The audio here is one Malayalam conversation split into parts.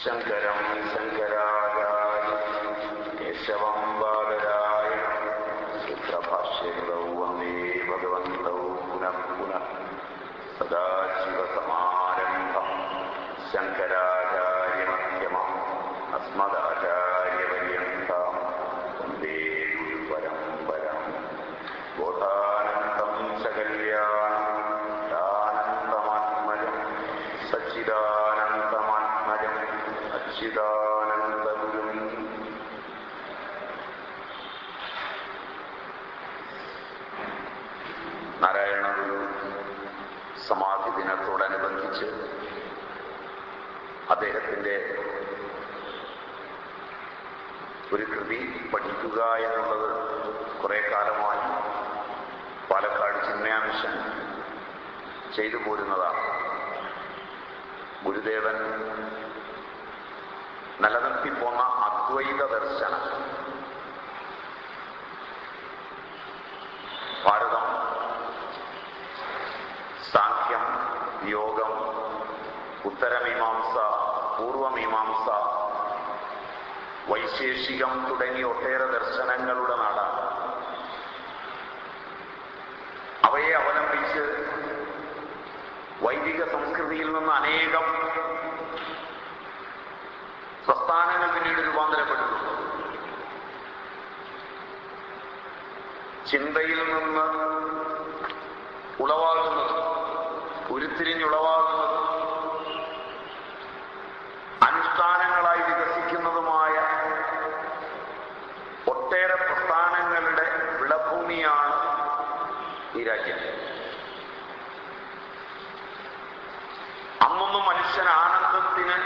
ശങ്കരം ശങ്കരാചാര്യ കേശവം ബാദരായണം സൂത്രഭാഷ്യകൃതൗ വന്ദേ ഭഗവന്തൗ പുനഃ പുനഃ സദാശിവസമാരംഭം ശങ്കരാചാര്യമധ്യമം അസ്മദാചാര്യപര്യന്തം വന്ദേ ഗുരുപരമ്പരം. ബോധാനന്തം സകല്യാണം ദാനന്തമാത്മജം സച്ചിദാനന്ദമാത്മജം അച്യുതാനന്ദഗുരും. നാരായണ ഗുരു സമാധി ദിനത്തോടനുബന്ധിച്ച് അദ്ദേഹത്തിൻ്റെ ഒരു കൃതി പഠിക്കുക എന്നുള്ളത് കുറെ കാലമായി പാലക്കാട് ചിന്മയാമിഷൻ ചെയ്തു പോരുന്നതാണ്. ഗുരുദേവൻ നിലനിർത്തിപ്പോന്ന അദ്വൈത ദർശനം ഭാരതം, സാഖ്യം, യോഗം, ഉത്തരമീമാംസ, പൂർവമീമാംസ, വൈശേഷികം തുടങ്ങിയ ഒട്ടേറെ ദർശനങ്ങളുടെ നാടാണ്. അവയെ അവലംബിച്ച് വൈദിക സംസ്കൃതിയിൽ നിന്ന് അനേകം പ്രസ്ഥാനങ്ങൾ പിന്നീട് രൂപാന്തരപ്പെട്ടു. ചിന്തയിൽ നിന്ന് ഉളവാകുന്നത്, ഉരുത്തിരിഞ്ഞുളവാകുന്നത്, അനുഷ്ഠാനങ്ങളായി വികസിക്കുന്നതുമായ ഒട്ടേറെ പ്രസ്ഥാനങ്ങളുടെ വിളഭൂമിയാണ് ഈ രാജ്യം. അന്നൊന്നും മനുഷ്യൻ ആനന്ദത്തിന്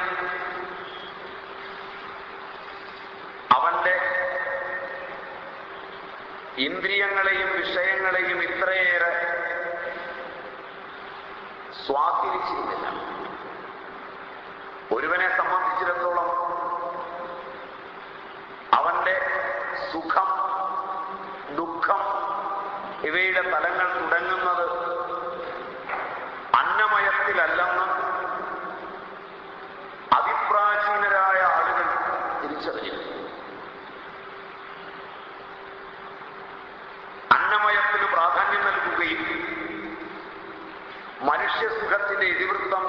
അവന്റെ ഇന്ദ്രിയങ്ങളെയും വിഷയങ്ങളെയും ഇത്രയേറെ സ്വാധീനിച്ചിരുന്നില്ല. ഒരുവനെ സംബന്ധിച്ചിടത്തോളം അവന്റെ സുഖം, ദുഃഖം ഇവയുടെ തലങ്ങൾ തുടങ്ങുന്നത് അന്നമയത്തിലല്ലെന്ന് അതിപ്രാചീനരായ ആളുകൾ തിരിച്ചറിഞ്ഞിരുന്നു. അന്നമയത്തിന് പ്രാധാന്യം നൽകുകയും മനുഷ്യസുഖത്തിന്റെ ഇതിവൃത്തം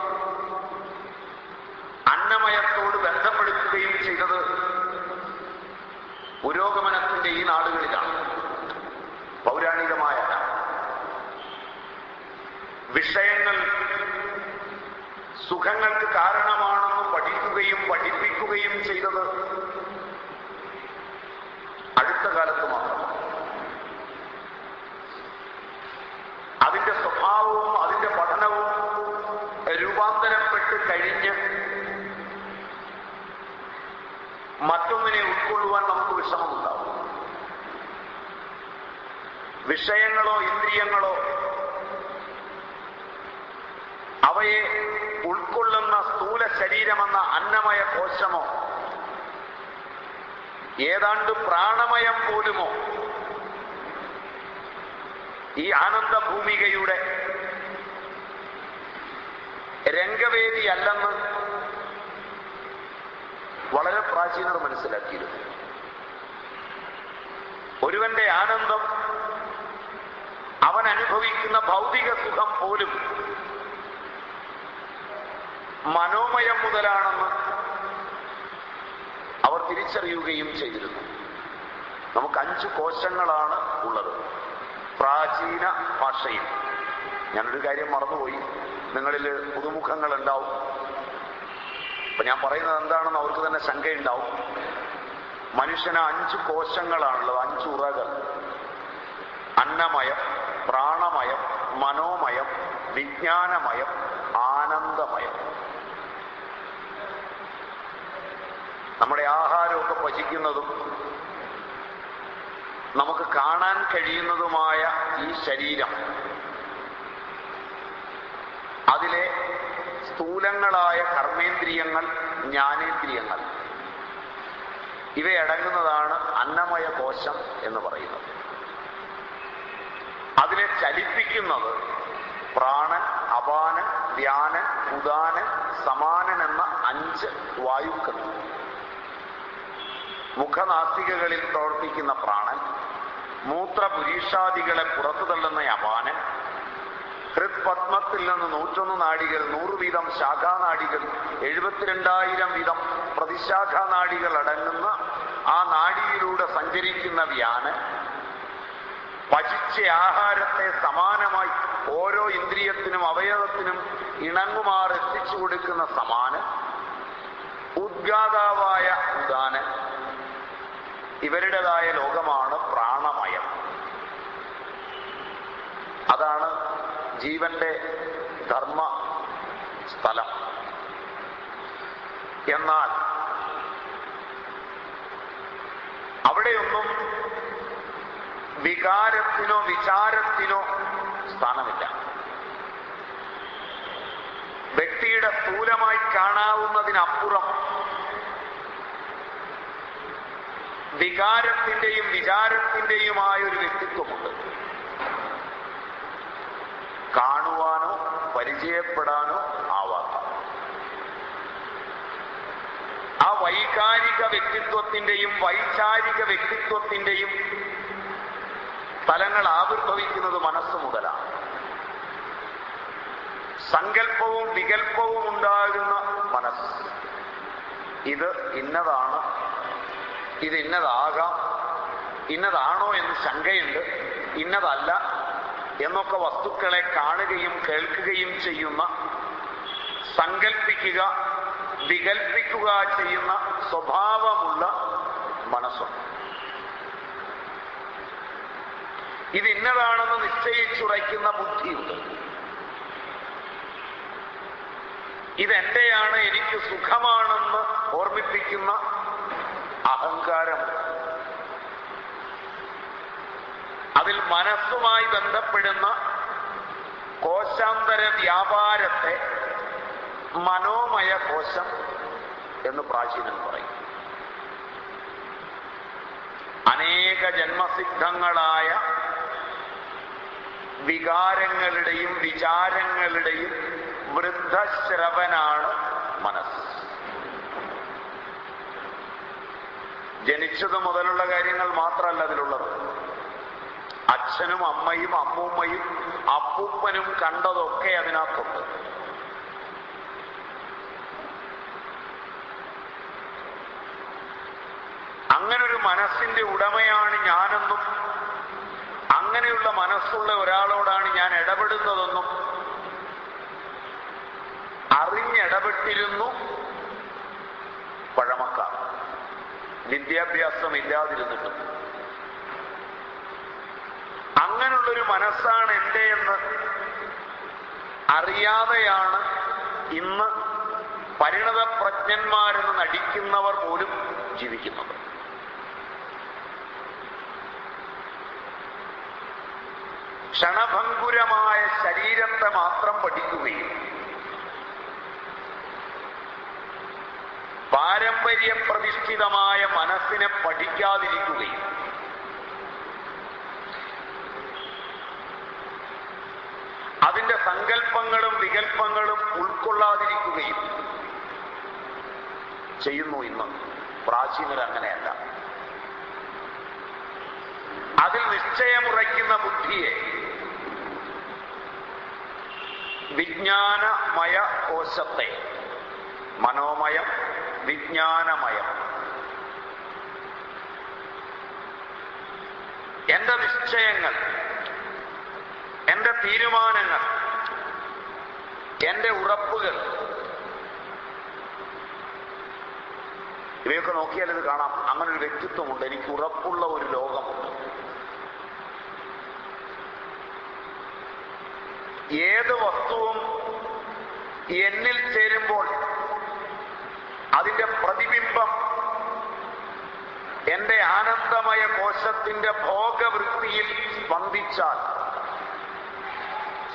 അന്നമയത്തോട് ബന്ധപ്പെടുത്തുകയും ചെയ്തത് പുരോഗമനത്തിന്റെ ഈ നാടുകളിലാണ്. പൗരാണികമായ വിഷയങ്ങൾ സുഖങ്ങൾക്ക് കാരണമാണെന്ന് പഠിക്കുകയും പഠിപ്പിക്കുകയും ചെയ്തത് അടുത്ത കാലത്ത് മാത്രം. അതിന്റെ സ്വഭാവവും അതിന്റെ പഠനവും രൂപാന്തരപ്പെട്ട് കഴിഞ്ഞ് മറ്റൊന്നിനെ ഉൾക്കൊള്ളുവാൻ നമുക്ക് വിഷമമുണ്ടാവും. വിഷയങ്ങളോ ഇന്ദ്രിയങ്ങളോ അവയെ ഉൾക്കൊള്ളുന്ന സ്ഥൂല ശരീരമെന്ന അന്നമയ കോശമോ ഏതാണ്ട് പ്രാണമയം പോലുമോ ഈ ആനന്ദ ഭൂമികയുടെ രംഗവേദിയല്ലെന്ന് വളരെ പ്രാചീനർ മനസ്സിലാക്കിയിരുന്നു. ഒരുവന്റെ ആനന്ദം, അവൻ അനുഭവിക്കുന്ന ഭൗതിക സുഖം പോലും മനോമയം മുതലാണെന്ന് അവർ തിരിച്ചറിയുകയും ചെയ്തിരുന്നു. നമുക്ക് 5 കോശങ്ങളാണ് ഉള്ളത് പ്രാചീന ഭാഷയിൽ. ഞാനൊരു കാര്യം മറന്നുപോയി, നിങ്ങളിൽ പുതുമുഖങ്ങൾ ഉണ്ടാവും. അപ്പൊ ഞാൻ പറയുന്നത് എന്താണെന്ന് അവർക്ക് തന്നെ ശങ്കയുണ്ടാവും. മനുഷ്യന് 5 കോശങ്ങളാണുള്ളത്, 5 ഉറകൾ: അന്നമയം, പ്രാണമയം, മനോമയം, വിജ്ഞാനമയം, ആനന്ദമയം. നമ്മുടെ ആഹാരമൊക്കെ പചിക്കുന്നതും നമുക്ക് കാണാൻ കഴിയുന്നതുമായ ഈ ശരീരം, അതിലെ സ്ഥൂലങ്ങളായ കർമ്മേന്ദ്രിയങ്ങൾ, ജ്ഞാനേന്ദ്രിയങ്ങൾ, ഇവയടങ്ങുന്നതാണ് അന്നമയ കോശം എന്ന് പറയുന്നത്. അതിനെ ചലിപ്പിക്കുന്നത് പ്രാണൻ, അപാനൻ, വ്യാനൻ, ഉദാനൻ, സമാനൻ എന്ന 5 വായുക്കൾ. മുഖനാസികകളിൽ പ്രവർത്തിക്കുന്ന പ്രാണൻ, മൂത്രപുരീഷാദികളെ പുറത്തു തള്ളുന്ന അപാനൻ, ഹൃത്പത്മത്തിൽ നിന്ന് 101 നാഡികൾ, 100 വീതം ശാഖാനാഡികൾ, 72,000 വീതം പ്രതിശാഖാനാഡികൾ അടങ്ങുന്ന ആ നാഡിയിലൂടെ സഞ്ചരിക്കുന്ന വ്യാനൻ, പചിച്ച ആഹാരത്തെ സമാനമായി ഓരോ ഇന്ദ്രിയത്തിനും അവയവത്തിനും ഇണങ്ങുമാർ എത്തിച്ചു കൊടുക്കുന്ന സമാനൻ, ഉദ്ഗാതാവായ ഉദാനൻ. ഇവരുടേതായ ലോകമാണ് പ്രാണമയം. അതാണ് ജീവന്റെ ധർമ്മ സ്ഥലം. എന്നാൽ അവിടെയൊന്നും വികാരത്തിനോ വിചാരത്തിനോ സ്ഥാനമില്ല. വ്യക്തിയുടെ സ്ഥൂലമായി കാണാവുന്നതിനപ്പുറം വികാരത്തിന്റെയും വിചാരത്തിന്റെയുമായ ഒരു വ്യക്തിത്വമുണ്ട്. കാണുവാനോ പരിചയപ്പെടാനോ ആവാത്ത ആ വൈകാരിക വ്യക്തിത്വത്തിന്റെയും വൈചാരിക വ്യക്തിത്വത്തിന്റെയും തലങ്ങൾ ആവിർഭവിക്കുന്നത് മനസ്സ് മുതലാണ്. സങ്കല്പവും വികല്പവും ഉണ്ടാകുന്ന മനസ്സ്. ഇത് ഇന്നതാണ്, ഇത് ഇന്നതാകാം, ഇന്നതാണോ എന്ന് ശങ്കയുണ്ട്, ഇന്നതല്ല എന്നൊക്കെ വസ്തുക്കളെ കാണുകയും കേൾക്കുകയും ചെയ്യുന്ന, സങ്കല്പിക്കുക വികൽപ്പിക്കുക ചെയ്യുന്ന സ്വഭാവമുള്ള മനസ്സുണ്ട്. ഇത് ഇന്നതാണെന്ന് നിശ്ചയിച്ചുറയ്ക്കുന്ന ബുദ്ധിയുണ്ട്. ഇതെന്റെയാണ്, എനിക്ക് സുഖമാണെന്ന് ഓർമ്മിപ്പിക്കുന്ന അഹങ്കാരം. അതിൽ മനസ്സുമായി ബന്ധപ്പെടുന്ന കോശാന്തര വ്യാപാരത്തെ മനോമയ കോശം എന്ന് പ്രാചീനൻ പറയും. അനേക ജന്മസിദ്ധങ്ങളായ വികാരങ്ങളുടെയും വിചാരങ്ങളുടെയും വൃദ്ധശ്രവനാണ് മനസ്സ്. ജനിച്ചത് മുതലുള്ള കാര്യങ്ങൾ മാത്രമല്ല അതിലുള്ളത്. അച്ഛനും അമ്മയും അമ്മൂമ്മയും അപ്പൂപ്പനും കണ്ടതൊക്കെ അതിനകത്തുണ്ട്. അങ്ങനൊരു മനസ്സിന്റെ ഉടമയാണ് ഞാനെന്നും അങ്ങനെയുള്ള മനസ്സുള്ള ഒരാളോടാണ് ഞാൻ ഇടപെടുന്നതെന്നും അറിഞ്ഞിടപെട്ടിരുന്നു പഴമക്കാർ, വിദ്യാഭ്യാസം ഇല്ലാതിരുന്നിട്ടും. അങ്ങനുള്ളൊരു മനസ്സാണ് എൻ്റെ എന്ന് അറിയാതെയാണ് ഇന്ന് പരിണതപ്രജ്ഞന്മാരെന്ന് നടിക്കുന്നവർ പോലും ജീവിക്കുന്നത്. ക്ഷണഭങ്കുരമായ ശരീരത്തെ മാത്രം പഠിക്കുകയും പാരമ്പര്യപ്രതിഷ്ഠിതമായ മനസ്സിനെ പഠിക്കാതിരിക്കുകയും അതിന്റെ സങ്കല്പങ്ങളും വികല്പങ്ങളും ഉൾക്കൊള്ളാതിരിക്കുകയും ചെയ്യുന്നു ഇന്ന്. പ്രാചീനർ അങ്ങനെയല്ല. അതിൽ നിശ്ചയമുറയ്ക്കുന്ന ബുദ്ധിയെ വിജ്ഞാനമയ കോശത്തെ, മനോമയം വിജ്ഞാനമയം, എന്റെ നിശ്ചയങ്ങൾ, എന്റെ തീരുമാനങ്ങൾ, എന്റെ ഉറപ്പുകൾ, ഇവയൊക്കെ നോക്കിയാൽ ഇത് കാണാം. അങ്ങനൊരു വ്യക്തിത്വമുണ്ട്. എനിക്ക് ഉറപ്പുള്ള ഒരു ലോകമുണ്ട്. ഏത് വസ്തുവും എന്നിൽ ചേരുമ്പോൾ അതിന്റെ പ്രതിബിംബം എന്റെ ആനന്ദമയ കോശത്തിന്റെ ഭോഗവൃത്തിയിൽ സ്പന്ദിച്ചാൽ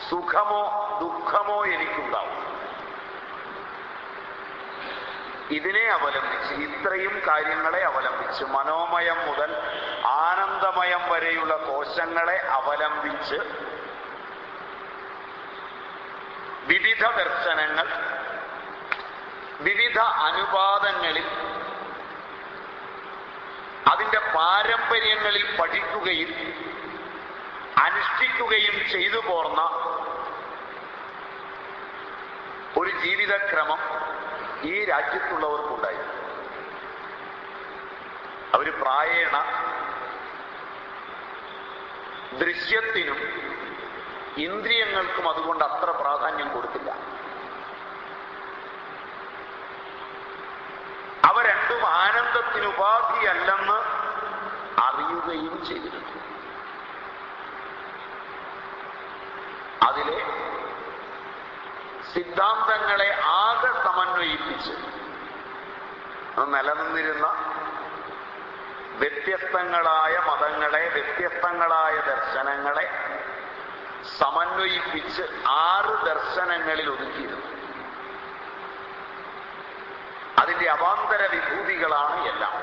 സുഖമോ ദുഃഖമോ എനിക്കുണ്ടാവും. ഇതിനെ അവലംബിച്ച്, ഇത്രയും കാര്യങ്ങളെ അവലംബിച്ച്, മനോമയം മുതൽ ആനന്ദമയം വരെയുള്ള കോശങ്ങളെ അവലംബിച്ച് വിവിധ ദർശനങ്ങൾ വിവിധ അനുപാതങ്ങളിൽ അതിന്റെ പാരമ്പര്യങ്ങളിൽ പഠിക്കുകയും അനുഷ്ഠിക്കുകയും ചെയ്തു പോർന്ന ഒരു ജീവിതക്രമം ഈ രാജ്യത്തുള്ളവർക്കുണ്ടായി. അവർ പ്രായേണ ദൃശ്യത്തിനും ഇന്ദ്രിയങ്ങൾക്കും അതുകൊണ്ട് അത്ര പ്രാധാന്യം കൊടുത്തില്ല. അവ രണ്ടും ആനന്ദത്തിനുപാധിയല്ലെന്ന് അറിയുകയും ചെയ്തിരുന്നു. അതിലെ സിദ്ധാന്തങ്ങളെ ആകെ സമന്വയിപ്പിച്ച് നിലനിന്നിരുന്ന വ്യത്യസ്തങ്ങളായ മതങ്ങളെ, വ്യത്യസ്തങ്ങളായ ദർശനങ്ങളെ സമന്വയിപ്പിച്ച് 6 ദർശനങ്ങളിൽ ഒതുക്കിയിരുന്നു. അതിന്റെ അവാന്തര വിഭൂതികളാണ് എല്ലാം.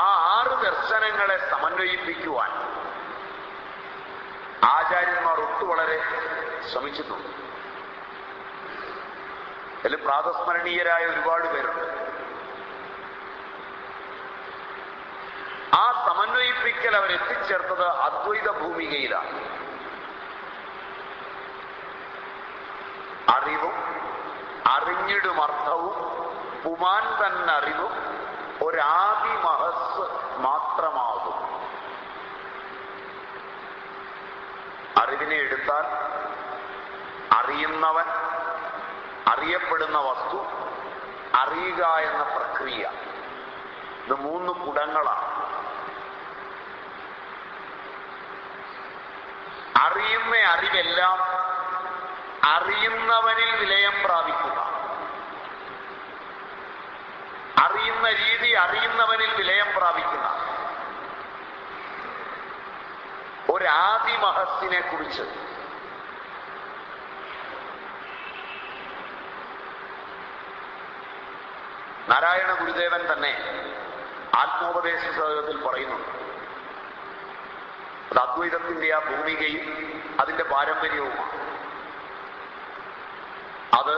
ആ 6 ദർശനങ്ങളെ സമന്വയിപ്പിക്കുവാൻ ആചാര്യന്മാർ ഒട്ടു വളരെ ശ്രമിച്ചിട്ടുണ്ട്. അതിൽ പ്രാതസ്മരണീയരായ ഒരുപാട് പേരുണ്ട്. ആ സമന്വയിപ്പിക്കൽ അവരെത്തിച്ചേർത്തത് അദ്വൈത ഭൂമികയിലാണ്. അറിവും അറിഞ്ഞിടും അർത്ഥവും പുമാൻ തന്നറിവും ഒരാദിമഹസ് മാത്രമാകും. അറിവിനെ എടുത്താൽ അറിയുന്നവൻ, അറിയപ്പെടുന്ന വസ്തു, അറിയുക എന്ന പ്രക്രിയ, ഇത് 3 കുടങ്ങളാണ്. അറിയുന്ന അറിവെല്ലാം അറിയുന്നവനിൽ വിലയം പ്രാപിക്കുക, അറിയുന്ന രീതി അറിയുന്നവനിൽ വിലയം പ്രാപിക്കുന്ന ഒരാദിമഹസ്സിനെ കുറിച്ച് നാരായണ ഗുരുദേവൻ തന്നെ ആത്മോപദേശ സഹത്തിൽ പറയുന്നുണ്ട്. അത് അദ്വൈതത്തിന്റെ ആ ഭൂമികയും അതിന്റെ പാരമ്പര്യവുമാണ്. അത്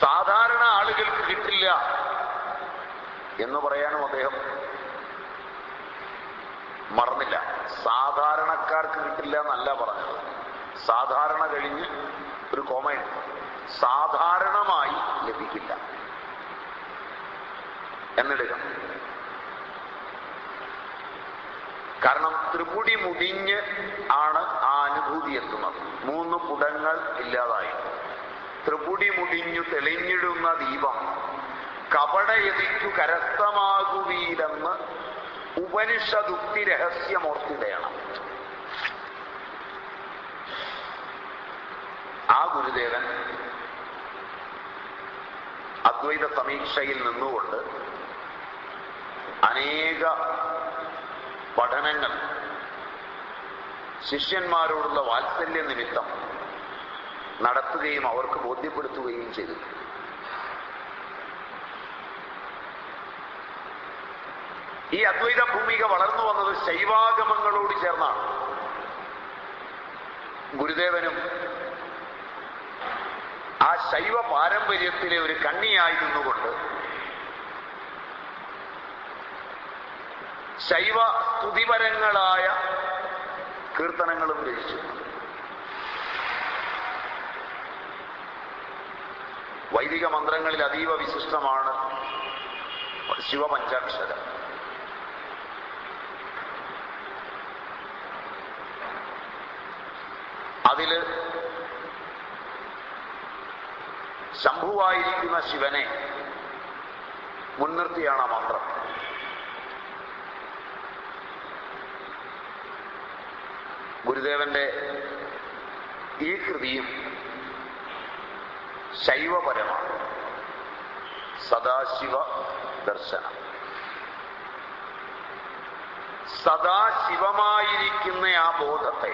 സാധാരണ ആളുകൾക്ക് കിട്ടില്ല എന്ന് പറയാനും അദ്ദേഹം മറന്നില്ല. സാധാരണക്കാർക്ക് കിട്ടില്ല എന്നല്ല പറഞ്ഞത്. സാധാരണ കഴിഞ്ഞ് ഒരു കോമയുണ്ട്. സാധാരണമായി ലഭിക്കില്ല എന്നിടുക. കാരണം ത്രിപുടി മുടിഞ്ഞ് ആണ് ആ അനുഭൂതി എത്തുന്നത്. 3 കുടങ്ങൾ ഇല്ലാതായി. ത്രിപുടി മുടിഞ്ഞു തെളിഞ്ഞിടുന്ന ദീപം കപടയതിക്കു കരസ്ഥമാകുവീലെന്ന് ഉപനിഷദുക്തി രഹസ്യമോർത്തിടയണം. ആ ഗുരുദേവൻ അദ്വൈത സമീക്ഷയിൽ നിന്നുകൊണ്ട് അനേക പഠനങ്ങൾ ശിഷ്യന്മാരോടുള്ള വാത്സല്യ നിമിത്തം നടത്തുകയും അവർക്ക് ബോധ്യപ്പെടുത്തുകയും ചെയ്തു. ഈ അദ്വൈത ഭൂമിക വളർന്നു വന്നത് ശൈവാഗമങ്ങളോട് ചേർന്നാണ്. ഗുരുദേവനും ആ ശൈവ പാരമ്പര്യത്തിലെ ഒരു കണ്ണിയായി നിന്നുകൊണ്ട് ശൈവ സ്തുതിപരങ്ങളായ കീർത്തനങ്ങളും രചിച്ചു. വൈദിക മന്ത്രങ്ങളിൽ അതീവ വിശിഷ്ടമാണ് ശിവപഞ്ചാക്ഷരം. അതില് ശംഭുവായിരിക്കുന്ന ശിവനെ മുൻനിർത്തിയാണ് ആ മന്ത്രം. ഗുരുദേവന്റെ ഈ കൃതിയും ശൈവപരമാണ്. സദാശിവ ദർശനം. സദാശിവമായിരിക്കുന്ന ആ ബോധത്തെ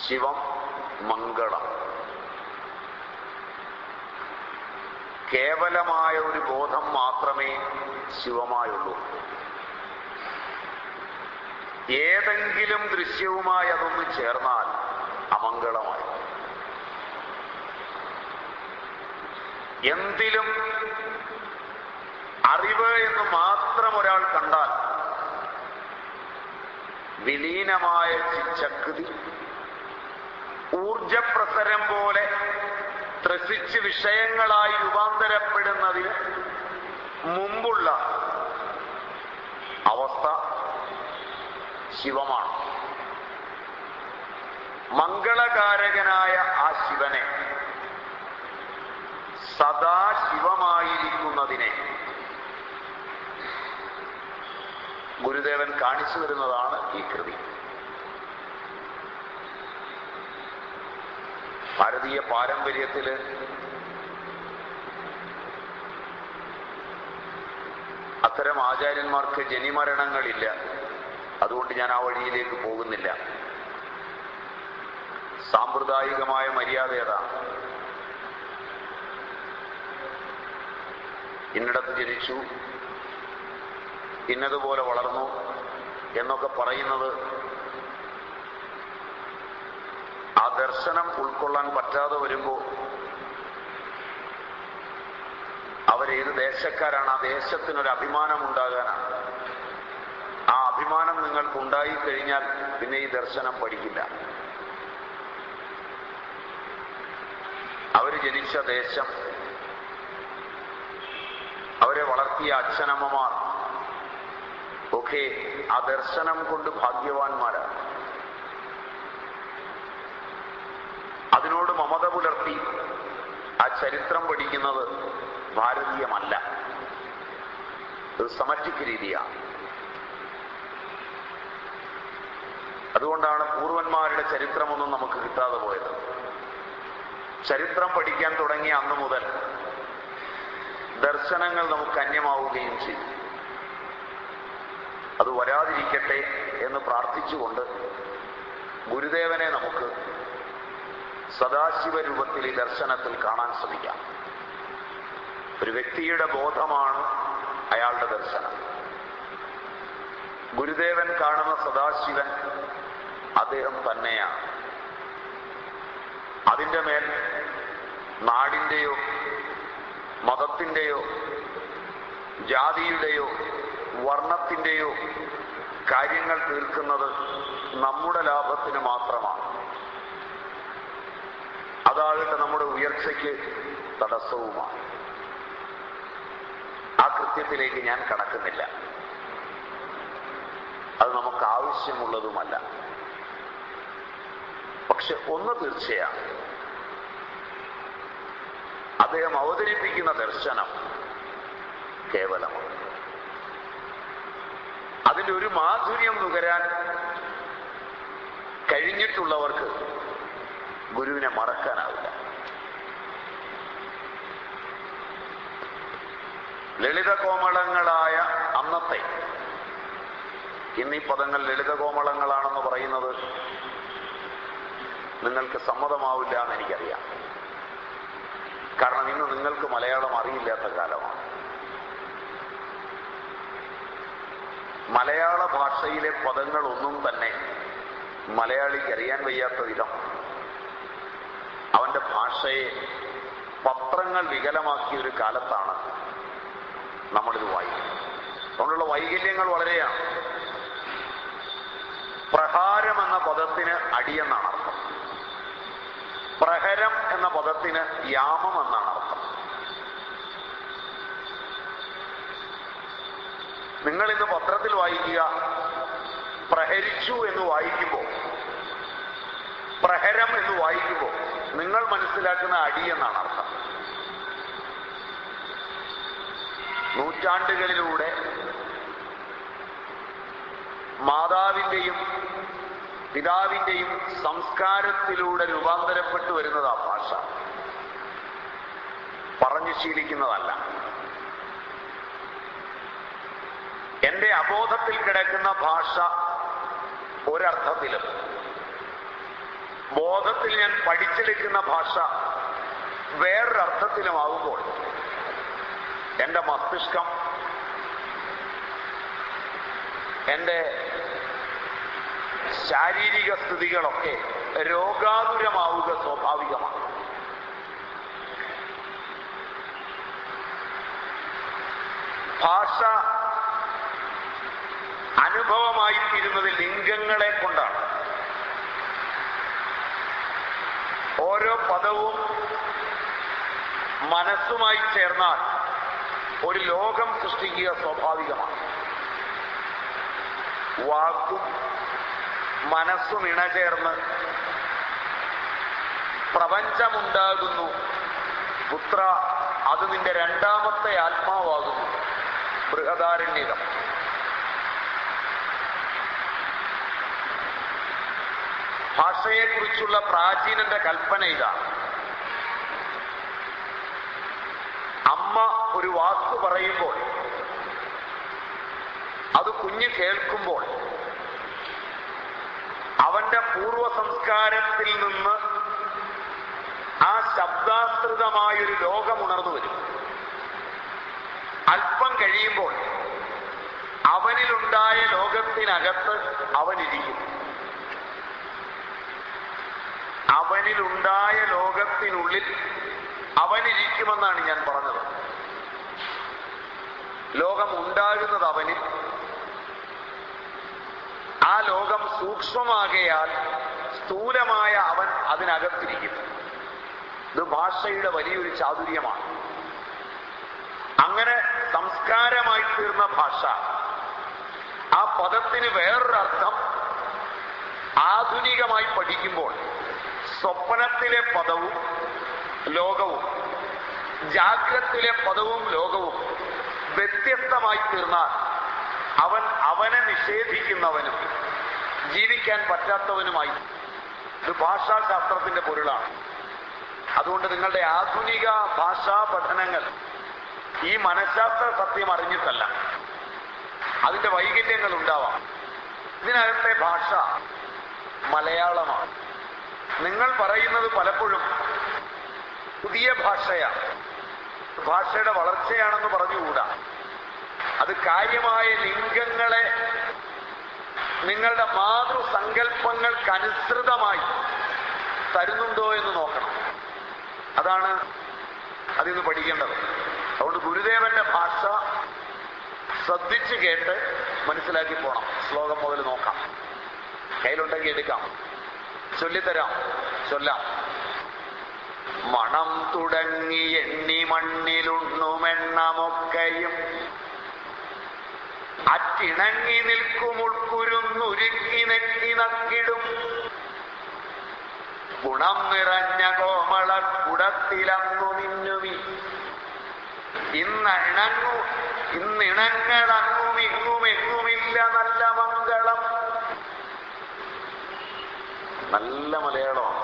ശിവം മംഗളം. കേവലമായ ഒരു ബോധം മാത്രമേ ശിവമായുള്ളൂ. ഏതെങ്കിലും ദൃശ്യവുമായി അതൊന്ന് ചേർന്നാൽ അമംഗളമായി. എന്തിലും അറിവ് എന്ന് മാത്രം ഒരാൾ കണ്ടാൽ വിലീനമായ ചിച്ചക്കൃതി ഊർജപ്രസരം പോലെ ത്രസിച്ച് വിഷയങ്ങളായി രൂപാന്തരപ്പെടുന്നതിന് മുമ്പുള്ള അവസ്ഥ ശിവമാണ്. മംഗളകാരകനായ ആ ശിവനെ, സദാ ശിവമായിരിക്കുന്നതിനെ ഗുരുദേവൻ കാണിച്ചു തരുന്നതാണ് ഈ കൃതി. ഭാരതീയ പാരമ്പര്യത്തില് അത്തരം ആചാര്യന്മാർക്ക് ജനിമരണങ്ങളില്ല. അതുകൊണ്ട് ഞാൻ ആ വഴിയിലേക്ക് പോകുന്നില്ല. സാമ്പ്രദായികമായ മര്യാദ ഏതാണ്? ഇന്നിടത്ത് ജനിച്ചു, ഇന്നതുപോലെ വളർന്നു എന്നൊക്കെ പറയുന്നത് ആ ദർശനം ഉൾക്കൊള്ളാൻ പറ്റാതെ വരുമ്പോൾ അവരേത് ദേശക്കാരാണ്, ആ ദേശത്തിനൊരു അഭിമാനം ഉണ്ടാകാനാണ്. ആ അഭിമാനം നിങ്ങൾക്ക് ഉണ്ടായിക്കഴിഞ്ഞാൽ പിന്നെ ഈ ദർശനം പഠിക്കില്ല. അവർ ജനിച്ച ദേശം, അവരെ വളർത്തിയ അച്ഛനമ്മമാർ ഒക്കെ ആ ദർശനം കൊണ്ട് ഭാഗ്യവാന്മാരാണ്. അതിനോട് മമത പുലർത്തി ആ ചരിത്രം പഠിക്കുന്നത് ഭാരതീയമല്ല. ഒരു സമറ്റിക് രീതിയാണ്. അതുകൊണ്ടാണ് പൂർവന്മാരുടെ ചരിത്രമൊന്നും നമുക്ക് കിട്ടാതെ പോയത്. ചരിത്രം പഠിക്കാൻ തുടങ്ങിയ അന്ന് മുതൽ ദർശനങ്ങൾ നമുക്ക് അന്യമാവുകയും ചെയ്തു. അത് വരാതിരിക്കട്ടെ എന്ന് പ്രാർത്ഥിച്ചുകൊണ്ട് ഗുരുദേവനെ നമുക്ക് സദാശിവ രൂപത്തിൽ ഈ ദർശനത്തിൽ കാണാൻ ശ്രമിക്കാം. ഒരു വ്യക്തിയുടെ ബോധമാണ് അയാളുടെ ദർശനം. ഗുരുദേവൻ കാണുന്ന സദാശിവൻ അദ്ദേഹം തന്നെയാണ്. അതിൻ്റെ മേൽ നാടിൻ്റെയോ മതത്തിൻ്റെയോ ജാതിയുടെയോ വർണ്ണത്തിൻ്റെയോ കാര്യങ്ങൾ തീർക്കുന്നത് നമ്മുടെ ലാഭത്തിന് മാത്രമാണ്. അതാകട്ടെ നമ്മുടെ ഉയർച്ചയ്ക്ക് തടസ്സവുമാണ്. ആ കൃത്യത്തിലേക്ക് ഞാൻ കടക്കുന്നില്ല. അത് നമുക്ക് ആവശ്യമുള്ളതുമല്ല. പക്ഷെ ഒന്ന് തീർച്ചയാണ്, അദ്ദേഹം അവതരിപ്പിക്കുന്ന ദർശനം കേവലമാണ്. അതിൻ്റെ ഒരു മാധുര്യം നുകരാൻ കഴിഞ്ഞിട്ടുള്ളവർക്ക് ഗുരുവിനെ മറക്കാനാവില്ല. ലളിതകോമളങ്ങളായ അന്നത്തെ, ഇന്നീ പദങ്ങൾ ലളിതകോമളങ്ങളാണെന്ന് പറയുന്നത് നിങ്ങൾക്ക് സമ്മതമാവില്ല എന്ന് എനിക്കറിയാം. കാരണം ഇന്ന് നിങ്ങൾക്ക് മലയാളം അറിയില്ലാത്ത കാലമാണ്. മലയാള ഭാഷയിലെ പദങ്ങളൊന്നും തന്നെ മലയാളിക്ക് അറിയാൻ വയ്യാത്ത വിധം അവന്റെ ഭാഷയെ പത്രങ്ങൾ വികലമാക്കിയ ഒരു കാലത്താണ് നമ്മളിത് വായിക്കുന്നത്. അതുകൊണ്ടുള്ള വൈകല്യങ്ങൾ വളരെയാണ്. പ്രഹാരം എന്ന പദത്തിന് അടിയെന്നാണ് അർത്ഥം. പ്രഹരം എന്ന പദത്തിന് യാമം എന്നാണ് അർത്ഥം. നിങ്ങൾ ഇന്ന് പത്രത്തിൽ വായിക്കുക, പ്രഹരിച്ചു എന്ന് വായിക്കുമ്പോൾ, പ്രഹരം എന്ന് വായിക്കുമ്പോൾ നിങ്ങൾ മനസ്സിലാക്കുന്ന അടി എന്നാണ് അർത്ഥം. നൂറ്റാണ്ടുകളിലൂടെ മാതാവിൻ്റെയും പിതാവിൻ്റെയും സംസ്കാരത്തിലൂടെ രൂപാന്തരപ്പെട്ടു വരുന്നത് ആ ഭാഷ. പറഞ്ഞു ശീലിക്കുന്നതല്ല. എന്റെ അബോധത്തിൽ കിടക്കുന്ന ഭാഷ ഒരർത്ഥത്തിലും ബോധത്തിൽ ഞാൻ പഠിച്ചെടുക്കുന്ന ഭാഷ വേറൊരർത്ഥത്തിലുമാകുമ്പോൾ എൻ്റെ മസ്തിഷ്കം, എൻ്റെ ശാരീരിക സ്ഥിതികളൊക്കെ രോഗാതുരമാവുക സ്വാഭാവികമാണ്. ഭാഷ അനുഭവമായി തീരുന്നത് ലിംഗങ്ങളെ കൊണ്ടാണ്. ഓരോ പദവും മനസ്സുമായി ചേർന്നാൽ ഒരു ലോകം സൃഷ്ടിക്കുക സ്വാഭാവികമാണ്. വാക്കും മനസ്സും ഇണചേർന്ന് പ്രപഞ്ചമുണ്ടാകുന്നു. പുത്ര, അത് നിന്റെ രണ്ടാമത്തെ ആത്മാവാകുന്നു. ബൃഹദാരണ്യകം. ഭാഷയെക്കുറിച്ചുള്ള പ്രാചീനന്റെ കൽപ്പന ഇതാണ്. അമ്മ ഒരു വാക്ക് പറയുമ്പോൾ അത് കുഞ്ഞ് കേൾക്കുമ്പോൾ അവന്റെ പൂർവ സംസ്കാരത്തിൽ നിന്ന് ആ ശബ്ദാശ്രിതമായൊരു ലോകം ഉണർന്നു വരും. അല്പം കഴിയുമ്പോൾ അവനിലുണ്ടായ ലോകത്തിനകത്ത് അവനിരിക്കും. അവനിലുണ്ടായ ലോകത്തിനുള്ളിൽ അവനിരിക്കുമെന്നാണ് ഞാൻ പറഞ്ഞത്. ലോകം ഉണ്ടാകുന്നത് അവനിൽ. ആ ലോകം സൂക്ഷ്മമാകയാൽ സ്ഥൂലമായ അവൻ അതിനകത്തിരിക്കും. ഇത് ഭാഷയുടെ വലിയൊരു ചാതുര്യമാണ്. അങ്ങനെ സംസ്കാരമായി തീർന്ന ഭാഷ, ആ പദത്തിന് വേറൊരർത്ഥം ആധുനികമായി പഠിക്കുമ്പോൾ സ്വപ്നത്തിലെ പദവും ലോകവും ജാഗ്രത്തിലെ പദവും ലോകവും വ്യത്യസ്തമായി തീർന്നാൽ അവൻ അവനെ നിഷേധിക്കുന്നവനും ജീവിക്കാൻ പറ്റാത്തവനുമായി. ഇത് ഭാഷാശാസ്ത്രത്തിന്റെ പൊരുളാണ്. അതുകൊണ്ട് നിങ്ങളുടെ ആധുനിക ഭാഷാ പഠനങ്ങൾ ഈ മനഃശാസ്ത്ര സത്യം അറിഞ്ഞിട്ടല്ല. അതിന്റെ വൈകല്യങ്ങൾ ഉണ്ടാവാം. ഇതിനകത്തെ ഭാഷ മലയാളമാണ്. നിങ്ങൾ പറയുന്നത് പലപ്പോഴും പുതിയ ഭാഷയാണ്, ഭാഷയുടെ വളർച്ചയാണെന്ന് പറഞ്ഞുകൂടാ. അത് കാര്യമായ ലിംഗങ്ങളെ നിങ്ങളുടെ മാതൃസങ്കല്പങ്ങൾക്കനുസൃതമായി തരുന്നുണ്ടോ എന്ന് നോക്കണം. അതാണ് അതിന്ന് പഠിക്കേണ്ടത്. അതുകൊണ്ട് ഗുരുദേവന്റെ ഭാഷ ശ്രദ്ധിച്ച് കേട്ട് മനസ്സിലാക്കി പോണം. ശ്ലോകം മുതൽ നോക്കാം. കയ്യിലുണ്ടെങ്കിൽ എടുക്കാം, ചൊല്ലിത്തരാം, ചൊല്ലാം. മണം തുടങ്ങി എണ്ണി മണ്ണിലുണ്ണുമെണ്ണമൊക്കെയും അറ്റിണങ്ങി നിൽക്കും ഉൾക്കുരുന്നുരുക്കി നെക്കി നക്കിടും ഗുണം നിറഞ്ഞ കോമള കുടത്തിലങ്ങു മിന്നുമി ഇന്നിണങ്ങളങ്ങുമിങ്ങുമെങ്ങുമില്ല നല്ല മംഗളം. നല്ല മലയാളമാണ്.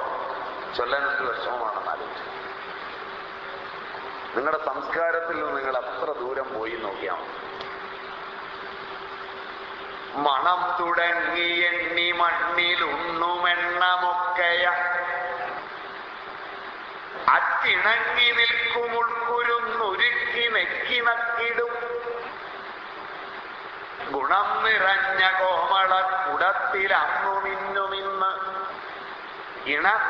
ചൊല്ലാൻ ഒരു വിഷമമാണെന്ന് ആലോചിച്ചു. നിങ്ങളുടെ സംസ്കാരത്തിൽ നിന്ന് നിങ്ങൾ അത്ര ദൂരം പോയി നോക്കിയാൽ മണം തുടങ്ങി എണ്ണി മണ്ണിലുണ്ണുമെണ്ണമൊക്കെയ അറ്റിണങ്ങി നിൽക്കും ഉൾക്കുരുന്നുരുക്കി നെക്കി നക്കിടും ഗുണം നിറഞ്ഞ കോമള കുടത്തിലങ്ങുമിന്നുമിന്ന്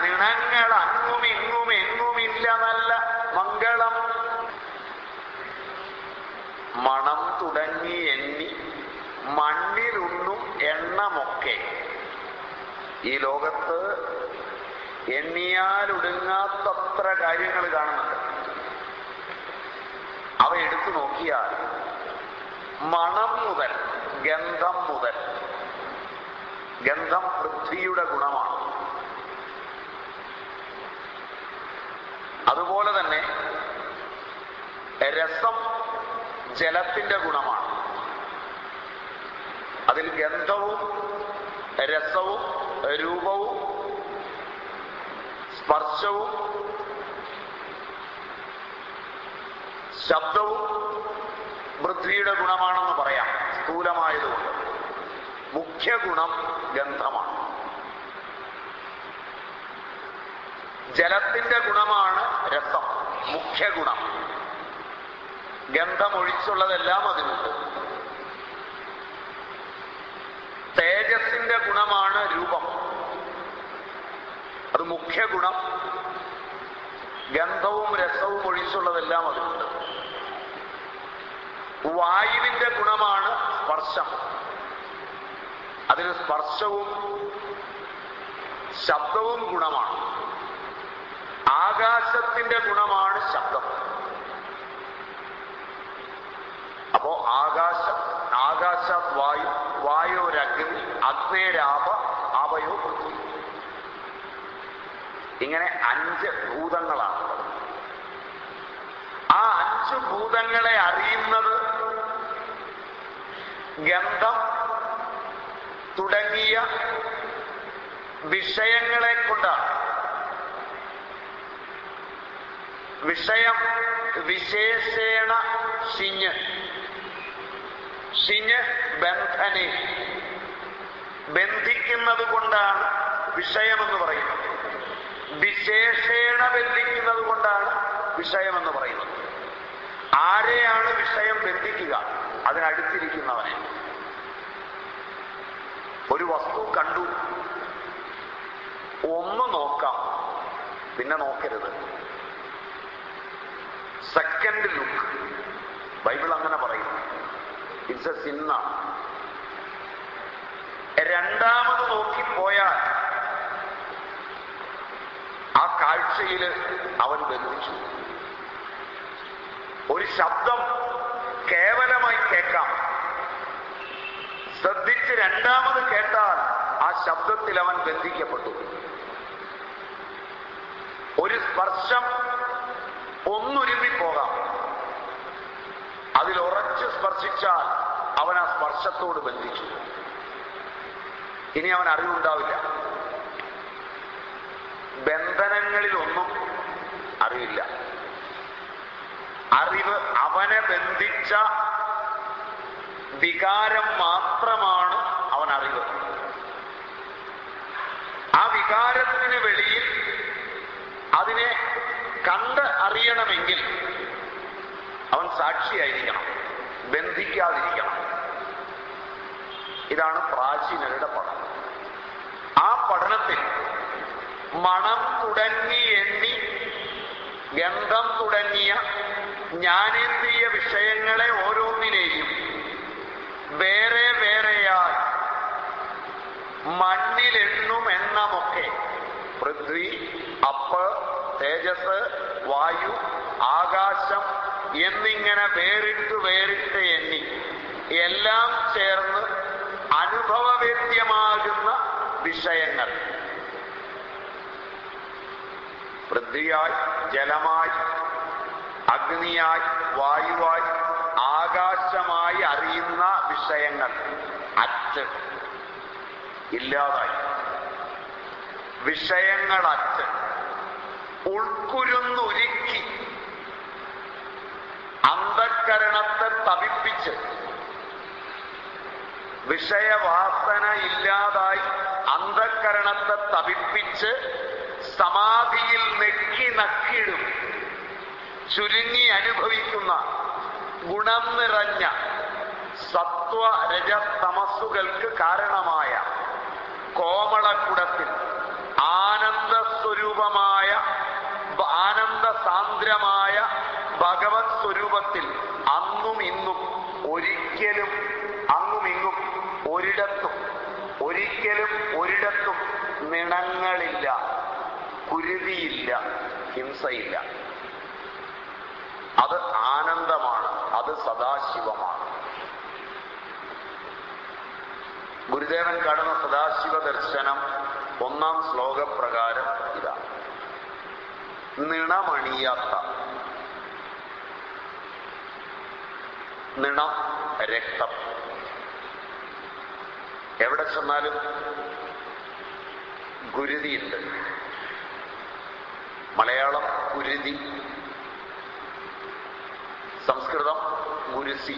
നിണങ്ങൾ അങ്ങുമിങ്ങുമെങ്ങുമില്ല നല്ല മംഗളം. മണം തുടങ്ങി എണ്ണി മണ്ണിലുണ്ണും എണ്ണമൊക്കെ. ഈ ലോകത്ത് എണ്ണിയാലൊടുങ്ങാത്തത്ര കാര്യങ്ങൾ കാണുന്നുണ്ട്. അവ എടുത്തു നോക്കിയാൽ മണം മുതൽ ഗന്ധം മുതൽ, ഗന്ധം പൃഥ്വിയുടെ ഗുണമാണ്. അതുപോലെ തന്നെ രസം ജലത്തിന്റെ ഗുണമാണ്. അതിൽ ഗന്ധവും രസവും രൂപവും സ്പർശവും ശബ്ദവും പൃഥ്വിയുടെ ഗുണമാണെന്ന് പറയാം, സ്ഥൂലമായതുകൊണ്ട്. മുഖ്യ ഗുണം ഗന്ധമാണ്. ജലത്തിന്റെ ഗുണമാണ് രസം, മുഖ്യ ഗുണം. ഗന്ധമൊഴിച്ചുള്ളതെല്ലാം അതിനുണ്ട്. തേജസ്സിന്റെ ഗുണമാണ് രൂപം, അത് മുഖ്യ ഗുണം. ഗന്ധവും രസവും ഒഴിച്ചുള്ളതെല്ലാം അതിനുണ്ട്. വായുവിന്റെ ഗുണമാണ് സ്പർശം, അതിന് സ്പർശവും ശബ്ദവും ഗുണമാണ്. ആകാശത്തിന്റെ ഗുണമാണ് ശബ്ദം. അപ്പോ ആകാശാത് വായു, വായോരഗ്നി, അഗ്നേരാപ, ആപയോ പൃഥ്വി. ഇങ്ങനെ 5 ഭൂതങ്ങളാണ്. ആ 5 ഭൂതങ്ങളെ അറിയുന്നത് ഗന്ധം തുടങ്ങിയ വിഷയങ്ങളെ കൊണ്ടാണ്. വിഷയം വിശേഷേണ ഷിഞ്ഞ്, ഷിഞ്ഞ് ബന്ധനെ, ബന്ധിക്കുന്നത് കൊണ്ടാണ് വിഷയമെന്ന് പറയുന്നത്. വിശേഷേണ ബന്ധിക്കുന്നത് കൊണ്ടാണ് വിഷയമെന്ന് പറയുന്നത്. ആരെയാണ് വിഷയം ബന്ധിക്കുക? അതിനടുത്തിരിക്കുന്നവനെ. ഒരു വസ്തു കണ്ടു, ഒന്ന് നോക്കാം, പിന്നെ നോക്കരുത്. സെക്കൻഡ് ലുക്ക്, ബൈബിൾ അങ്ങനെ പറയും. It's A sinner. രണ്ടാമത് നോക്കിപ്പോയാൽ ആ കാഴ്ചയിൽ അവൻ ബന്ധിച്ചു. ഒരു ശബ്ദം കേവലമായി കേൾക്കാം, ശ്രദ്ധിച്ച് രണ്ടാമത് കേട്ടാൽ ആ ശബ്ദത്തിൽ അവൻ ബന്ധിക്കപ്പെട്ടു. ഒരു സ്പർശം ഒന്നുരുമ്മിപ്പോകാം, അതിലുറച്ച് സ്പർശിച്ചാൽ അവൻ ആ സ്പർശത്തോട് ബന്ധിച്ചു. ഇനി അവൻ അറിവുണ്ടാവില്ല. ബന്ധനങ്ങളിലൊന്നും അറിവില്ല. അറിവ് അവനെ ബന്ധിച്ച വികാരം മാത്രമാണ് അവൻ അറിവ്. ആ വികാരത്തിന് വെളിയിൽ അതിനെ കണ്ട് അറിയണമെങ്കിൽ അവൻ സാക്ഷിയായിരിക്കണം, ബന്ധിക്കാതിരിക്കണം. ഇതാണ് പ്രാചീനരുടെ പഠനം. ആ പഠനത്തിൽ മണം തുടങ്ങി എണ്ണി ഗന്ധം തുടങ്ങിയ ജ്ഞാനേന്ദ്രിയ വിഷയങ്ങളെ ഓരോന്നിനെയും വേറെ വേറെയായി മണ്ണിലെണ്ണും എണ്ണമൊക്കെ പൃഥ്വി, അപ്പ്, തേജസ്, വായു, ആകാശം എന്നിങ്ങനെ വേറിട്ട് വേറിട്ട് എണ്ണി എല്ലാം ചേർന്ന് അനുഭവവേദ്യമാകുന്ന വിഷയങ്ങൾ പൃഥ്വിയായി, ജലമായി, അഗ്നിയായി, വായുവായി, ആകാശമായി അറിയുന്ന വിഷയങ്ങൾ അറ്റ് ഇല്ലാതായി. വിഷയങ്ങളറ്റ് ഉൾക്കുരുന്നുരുക്കി അന്ധക്കരണത്തെ തപിപ്പിച്ച് വിഷയവാസന ഇല്ലാതായി അന്ധക്കരണത്തെ തപിപ്പിച്ച് സമാധിയിൽ നെക്കി നക്കിടും ചുരുങ്ങി അനുഭവിക്കുന്ന ഗുണം നിറഞ്ഞ സത്വ രജ തമസ്സുകൾക്ക് കാരണമായ കോമളക്കുടത്തിൽ ആനന്ദസ്വരൂപമായ ആനന്ദ സാന്ദ്രമായ ഭഗവത് സ്വരൂപത്തിൽ അന്നും ഇന്നും ഒരിക്കലും അങ്ങുമിങ്ങും ഒരിക്കലും ഒരിടത്തും നിണങ്ങളില്ല, കുരുതിയില്ല, ഹിംസയില്ല. അത് ആനന്ദമാണ്, അത് സദാശിവമാണ്. ഗുരുദേവൻ കാണുന്ന സദാശിവ ദർശനം 1-ാം ശ്ലോകപ്രകാരം ഇതാണ്: നിണമണിയാത്ത, നിണം രക്തം. എവിടെ ചെന്നാലും ഗുരുതിയുണ്ട്. മലയാളം ഗുരുതി, സംസ്കൃതം ഗുരുസി,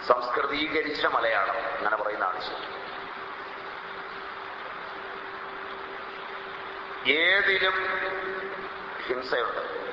സംസ്കൃതീകരിച്ച മലയാളം, അങ്ങനെ പറയുന്നതാണ് ശരി. ഏതിലും ഹിംസയുണ്ട്.